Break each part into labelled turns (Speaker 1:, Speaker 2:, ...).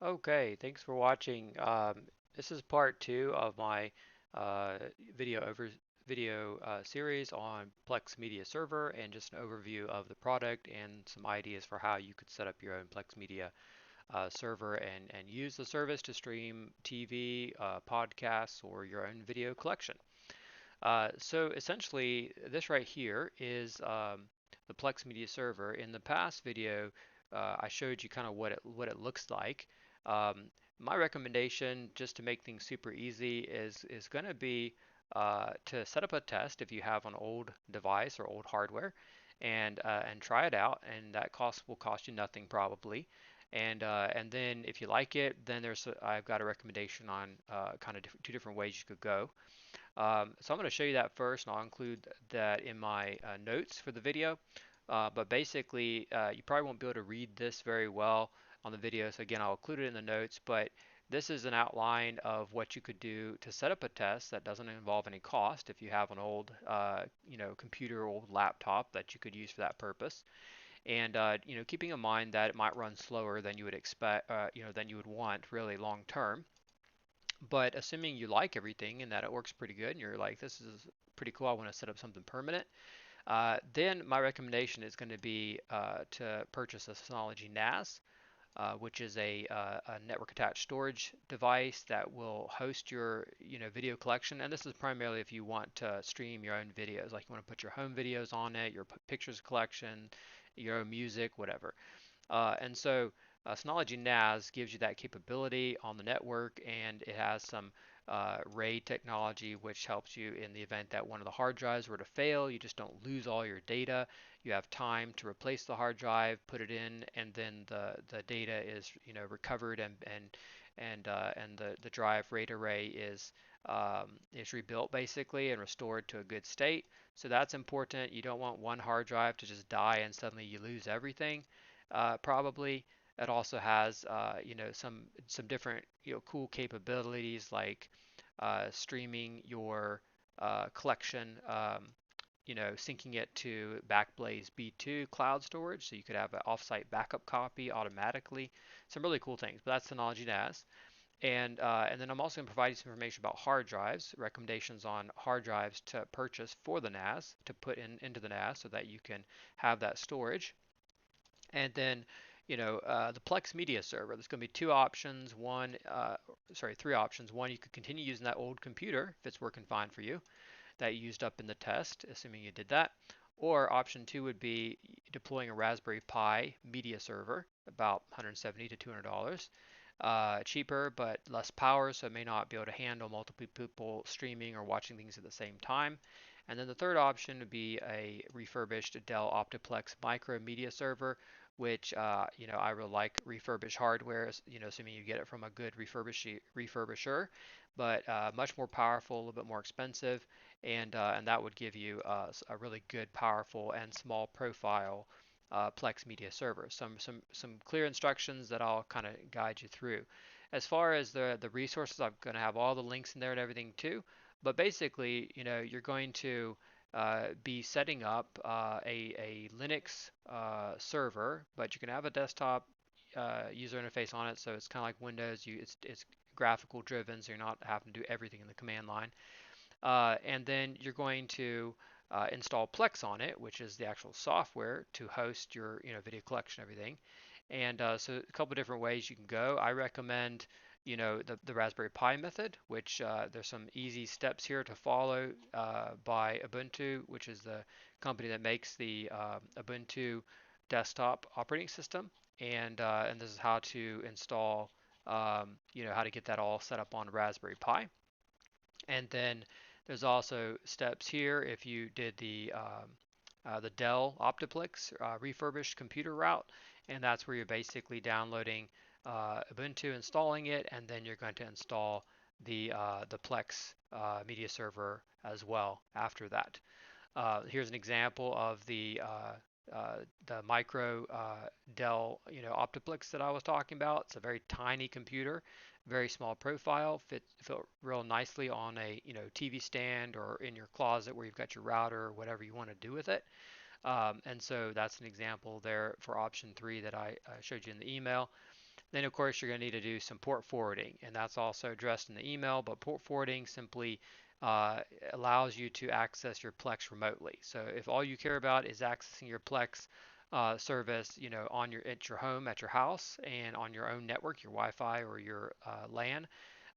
Speaker 1: Okay, thanks for watching. This is part two of my uh, video over video series on Plex Media Server and just an overview of the product and some ideas for how you could set up your own Plex Media server and use the service to stream TV, podcasts, or your own video collection. So essentially, this right here is the Plex Media Server. In the past video, I showed you kind of what it looks like. Um, my recommendation, just to make things super easy, is going to be to set up a test if you have an old device or old hardware, and try it out. And that will cost you nothing probably. And then if you like it, then I've got a recommendation on kind of two different ways you could go. So I'm going to show you that first, and I'll include that in my notes for the video. But basically, you probably won't be able to read this very well on the video. So again, I'll include it in the notes. But this is an outline of what you could do to set up a test that doesn't involve any cost. If you have an old, computer, or old laptop that you could use for that purpose, and keeping in mind that it might run slower than you would expect, than you would want really long term. But assuming you like everything and that it works pretty good, and you're like, this is pretty cool, I want to set up something permanent, then my recommendation is going to be to purchase a Synology NAS, which is a network attached storage device that will host your video collection. And this is primarily if you want to stream your own videos, like you want to put your home videos on it, your pictures collection, your own music, whatever. And so Synology NAS gives you that capability on the network, and it has some RAID technology, which helps you in the event that one of the hard drives were to fail. You just don't lose all your data. You have time to replace the hard drive, put it in, and then the data is recovered, and the drive RAID array is rebuilt basically and restored to a good state. So that's important. You don't want one hard drive to just die and suddenly you lose everything. Probably it also has some different cool capabilities like streaming your collection, syncing it to Backblaze B2 cloud storage, so you could have an offsite backup copy automatically. Some really cool things, but that's Synology NAS. And then I'm also going to provide you some information about hard drives, recommendations on hard drives to purchase for the NAS, to put into the NAS so that you can have that storage. And then, the Plex Media Server. There's going to be two options. Three options. One, you could continue using that old computer if it's working fine for you, that you used up in the test, assuming you did that. Or option two would be deploying a Raspberry Pi media server, about $170 to $200. Cheaper but less power, so it may not be able to handle multiple people streaming or watching things at the same time. And then the third option would be a refurbished Dell Optiplex Micro Media Server, which I really like refurbished hardware, assuming you get it from a good refurbisher, but much more powerful, a little bit more expensive, and that would give you a really good, powerful, and small profile Plex Media Server. Some clear instructions that I'll kind of guide you through. As far as the resources, I'm going to have all the links in there and everything too. But basically, you're going to be setting up a Linux server, but you can have a desktop user interface on it, so it's kind of like Windows. It's graphical driven, so you're not having to do everything in the command line. And then you're going to install Plex on it, which is the actual software to host your video collection, everything. And so a couple different ways you can go. I recommend the Raspberry Pi method, which there's some easy steps here to follow by Ubuntu, which is the company that makes the Ubuntu desktop operating system. And this is how to install, how to get that all set up on Raspberry Pi. And then there's also steps here if you did the Dell Optiplex refurbished computer route, and that's where you're basically downloading Ubuntu, installing it, and then you're going to install the Plex media server as well after that. Here's an example of the micro Dell Optiplex that I was talking about. It's a very tiny computer, very small profile, fit real nicely on a TV stand or in your closet where you've got your router or whatever you want to do with it. And so that's an example there for option three that I showed you in the email. Then of course you're going to need to do some port forwarding, and that's also addressed in the email, but port forwarding simply uh, allows you to access your Plex remotely. So if all you care about is accessing your Plex service, on at your home, at your house, and on your own network, your Wi-Fi or your LAN,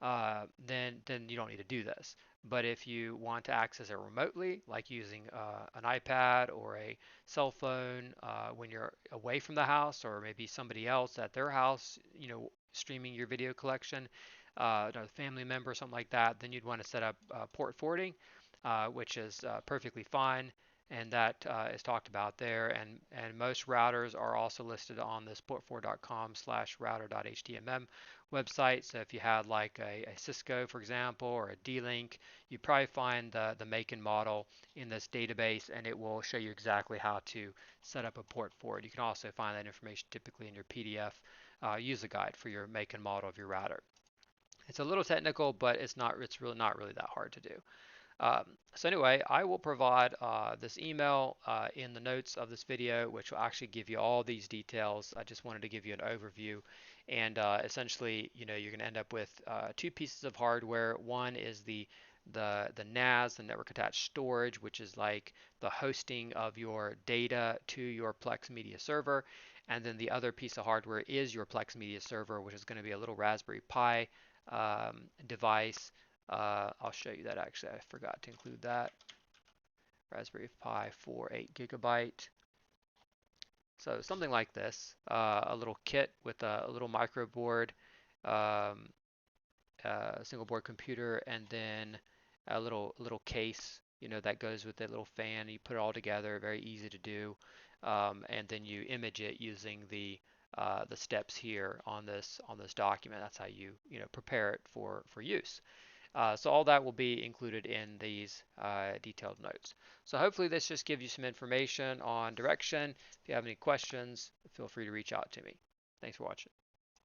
Speaker 1: then you don't need to do this. But if you want to access it remotely, like using an iPad or a cell phone when you're away from the house, or maybe somebody else at their house, streaming your video collection, a family member, something like that, then you'd want to set up port forwarding, which is perfectly fine. And that is talked about there. And most routers are also listed on this port4.com/router.html website. So if you had like a Cisco, for example, or a D-Link, you probably find the make and model in this database, and it will show you exactly how to set up a port forward. You can also find that information typically in your PDF user guide for your make and model of your router. It's a little technical, but it's really not really that hard to do. So anyway, I will provide this email in the notes of this video, which will actually give you all these details. I just wanted to give you an overview. And essentially, you're going to end up with two pieces of hardware. One is the NAS, the network attached storage, which is like the hosting of your data to your Plex Media Server. And then the other piece of hardware is your Plex Media Server, which is going to be a little Raspberry Pi device. I'll show you that actually. I forgot to include that. Raspberry Pi 4 8 GB. So something like this, a little kit with a little microboard, um, single board computer, and then a little case, that goes with a little fan. You put it all together, very easy to do, and then you image it using the steps here on this document. That's how you prepare it for use. So all that will be included in these detailed notes. So hopefully this just gives you some information on direction. If you have any questions, feel free to reach out to me. Thanks for watching.